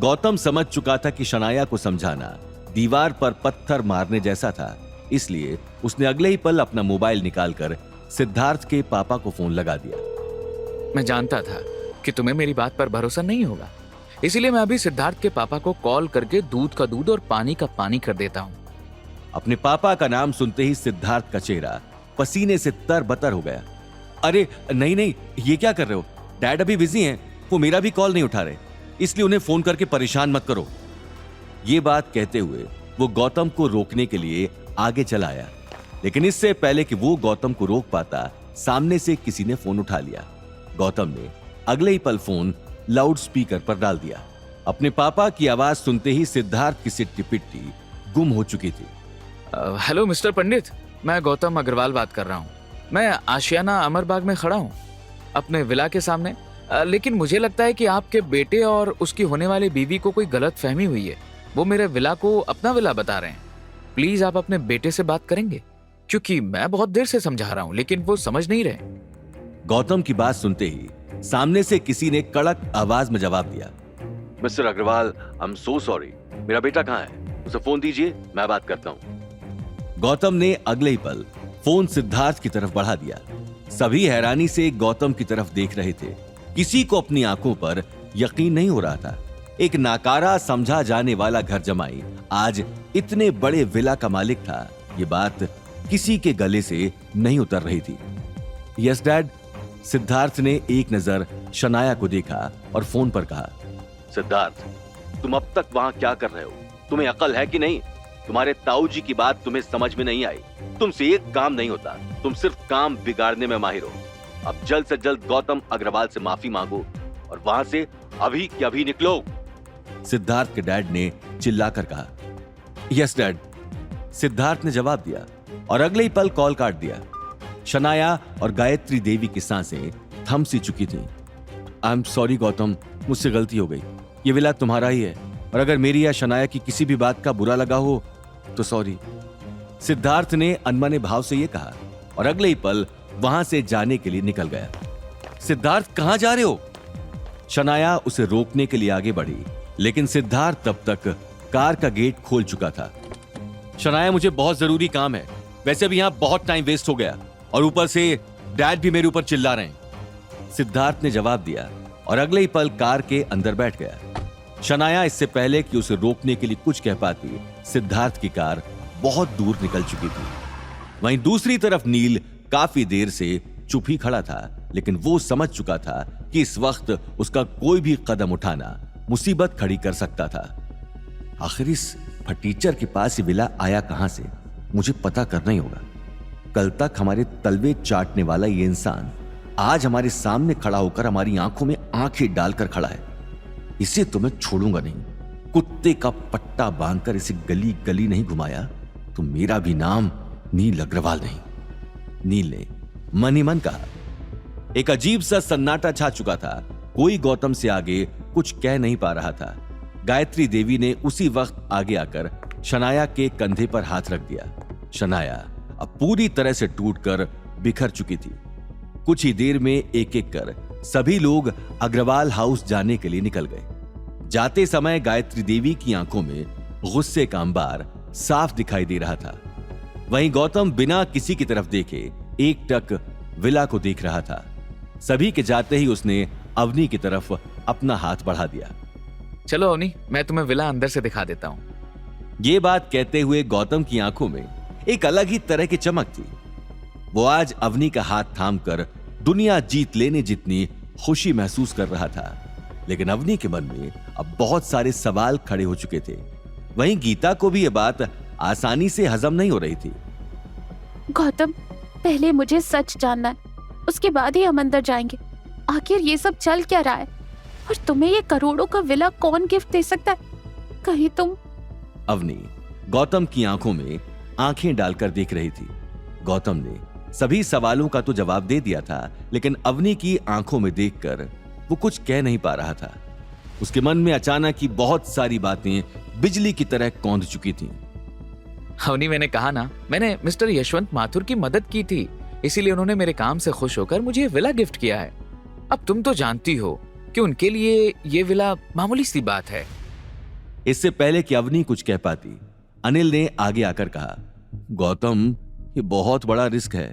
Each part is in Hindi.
गौतम समझ चुका था कि शनाया को समझाना दीवार पर पत्थर मारने जैसा था, इसलिए उसने अगले ही पल अपना मोबाइल निकालकर सिद्धार्थ के पापा को फोन लगा दिया। मैं जानता था कि तुम्हें मेरी बात पर भरोसा नहीं होगा, इसीलिए मैं अभी सिद्धार्थ के पापा को कॉल करके दूध का दूध और पानी का पानी कर देता हूँ। अपने पापा का नाम सुनते ही सिद्धार्थ का चेहरा पसीने से तरबतर हो गया। अरे नहीं नहीं, ये क्या कर रहे हो? डैड अभी बिजी हैं, वो मेरा भी कॉल नहीं उठा रहे, इसलिए उन्हें फोन करके परेशान मत करो। ये बात कहते हुए वो गौतम को रोकने के लिए आगे चला आया, लेकिन इससे पहले कि वो गौतम को रोक पाता, सामने से किसी ने फोन उठा लिया। गौतम ने अगले ही पल फोन लाउड स्पीकर पर डाल दिया। अपने पापा की आवाज सुनते ही सिद्धार्थ की सिट्टी पिट्टी गुम हो चुकी थी। हेलो मिस्टर पंडित, मैं गौतम अग्रवाल बात कर रहा हूँ। मैं आशियाना अमरबाग में खड़ा हूँ अपने विला के सामने, लेकिन मुझे लगता है कि आपके बेटे और उसकी होने वाली बीवी को कोई गलत फहमी हुई है। वो मेरे विला को अपना विला बता रहे हैं। प्लीज आप अपने बेटे से बात करेंगे, क्योंकि मैं बहुत देर से समझा रहा हूँ लेकिन वो समझ नहीं रहे। गौतम की बात सुनते ही सामने से किसी ने कड़क आवाज में जवाब दिया। Mister Agarwal, I am so sorry, मेरा बेटा कहाँ है? उसे फोन दीजिए, मैं बात करता हूँ। गौतम ने अगले ही पल फोन सिद्धार्थ की तरफ बढ़ा दिया। सभी हैरानी से गौतम की तरफ देख रहे थे। किसी को अपनी आंखों पर यकीन नहीं हो रहा था। एक नाकारा समझा जाने वाला घर जमाई आज इतने बड़े विला का मालिक था, ये बात किसी के गले से नहीं उतर रही थी। Yes dad. सिद्धार्थ ने एक नजर शनाया को देखा और फोन पर कहा, सिद्धार्थ, तुम अब तक वहां क्या कर रहे हो? तुम्हें अकल है कि नहीं? तुम्हारे ताऊ जी की बात तुम्हें समझ में नहीं आई। तुमसे एक काम नहीं होता, तुम सिर्फ काम बिगाड़ने में माहिर हो। अब जल्द से जल्द गौतम अग्रवाल से माफी मांगो और वहां से अभी के अभी निकलो। सिद्धार्थ के डैड ने चिल्लाकर कहा। यस डैड, सिद्धार्थ ने जवाब दिया और अगले ही पल कॉल काट दिया। शनाया और गायत्री देवी की सांसें थम सी चुकी थीं। आई एम सॉरी गौतम, मुझसे गलती हो गई। ये विला तुम्हारा ही है और अगर मेरी या शनाया की किसी भी बात का बुरा लगा हो तो सॉरी। सिद्धार्थ ने अनमने भाव से यह कहा और अगले ही पल वहां से जाने के लिए निकल गया। सिद्धार्थ, कहां जा रहे हो? शनाया उसे रोकने के लिए आगे बढ़ी, लेकिन सिद्धार्थ तब तक कार का गेट खोल चुका था। शनाया, मुझे बहुत जरूरी काम है। वैसे भी यहां बहुत टाइम वेस्ट हो गया और ऊपर से डैड भी मेरे ऊपर चिल्ला रहे हैं। सिद्धार्थ ने जवाब दिया और अगले ही पल कार के अंदर बैठ गया। शनाया इससे पहले कि उसे रोकने के लिए कुछ कह पाती, सिद्धार्थ की कार बहुत दूर निकल चुकी थी। वहीं दूसरी तरफ नील काफी देर से चुप ही खड़ा था, लेकिन वो समझ चुका था कि इस वक्त उसका कोई भी कदम उठाना मुसीबत खड़ी कर सकता था। आखिर इस फटीचर के पास ये विला आया कहां से? मुझे पता करना ही होगा। कल तक हमारे तलवे चाटने वाला ये इंसान आज हमारे सामने खड़ा होकर हमारी आंखों में आंखें डालकर खड़ा है। इसे तो मैं छोड़ूंगा नहीं। कुत्ते का पट्टा बांधकर इसे गली गली नहीं घुमाया तो मेरा भी नाम नील अग्रवाल नहीं। नील ने मन ही मन कहा। एक अजीब सा सन्नाटा छा चुका था। कोई गौतम से आगे कुछ कह नहीं पा रहा था। गायत्री देवी ने उसी वक्त आगे आकर शनाया के कंधे पर हाथ रख दिया। शनाया अब पूरी तरह से टूटकर बिखर चुकी थी। कुछ ही देर में एक एक कर सभी लोग अग्रवाल हाउस जाने के लिए निकल गए। जाते समय गायत्री देवी की आंखों में गुस्से का अंबार साफ दिखाई दे रहा था। वहीं गौतम बिना किसी की तरफ देखे एकटक विला को देख रहा था। सभी के जाते ही उसने अवनी की तरफ अपना हाथ बढ़ा दिया। चलो अवनी, मैं तुम्हें विला अंदर से दिखा देता हूँ। ये बात कहते हुए गौतम की आंखों में एक अलग ही तरह की चमक थी। वो आज अवनी का हाथ थामकर दुनिया जीत लेने जितनी खुशी महसूस कर रहा था, लेकिन अवनी के मन में अब बहुत सारे सवाल खड़े हो चुके थे। वहीं गीता को भी यह बात आसानी से हजम नहीं हो रही थी। गौतम, पहले मुझे सच जानना है, उसके बाद ही हम अंदर जाएंगे। आखिर ये सब चल क्या रहा है और तुम्हें ये करोड़ों का विला कौन गिफ्ट दे सकता है? कहीं तुम... अवनी गौतम की आंखों में आंखें डालकर देख रही थी। गौतम ने सभी सवालों का तो जवाब दे दिया था, लेकिन अवनी की आंखों में देखकर वो कुछ कह नहीं पा रहा था। उसके मन में अचानक ही बहुत सारी बातें बिजली की तरह कौंध चुकी थीं। अवनी, मैंने कहा ना, मैंने मिस्टर यशवंत माथुर की मदद की थी, इसीलिए उन्होंने मेरे काम से खुश होकर मुझे विला गिफ्ट किया है। अब तुम तो जानती हो कि उनके लिए ये विला मामूली सी बात है, इससे पहले कि अवनी कुछ कह पाती, अनिल ने आगे आकर कहा, गौतम, ये बहुत बड़ा रिस्क है।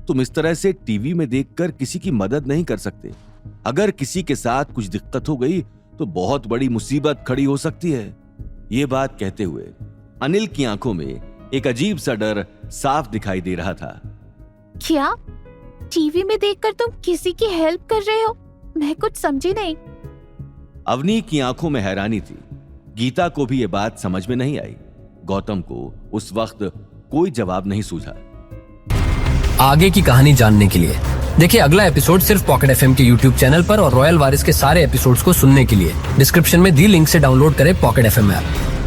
तुम इस तरह से टीवी में देखकर किसी की मदद नहीं कर सकते। अगर किसी के साथ कुछ दिक्कत हो गई तो बहुत बड़ी मुसीबत खड़ी हो सकती है। ये बात कहते हुए अनिल की आंखों में एक अजीब सा डर साफ दिखाई दे रहा था। क्या टीवी में देखकर तुम किसी की हेल्प कर रहे हो? मैं कुछ समझी नहीं। अवनी की आंखों में हैरानी थी। गीता को भी ये बात समझ में नहीं आई। गौतम को उस वक्त कोई जवाब नहीं सूझा। आगे की कहानी जानने के लिए देखिए अगला एपिसोड सिर्फ पॉकेट एफएम के यूट्यूब चैनल पर और रॉयल वारिस के सारे एपिसोड्स को सुनने के लिए डिस्क्रिप्शन में दी लिंक से डाउनलोड करें पॉकेट एफएम ऐप।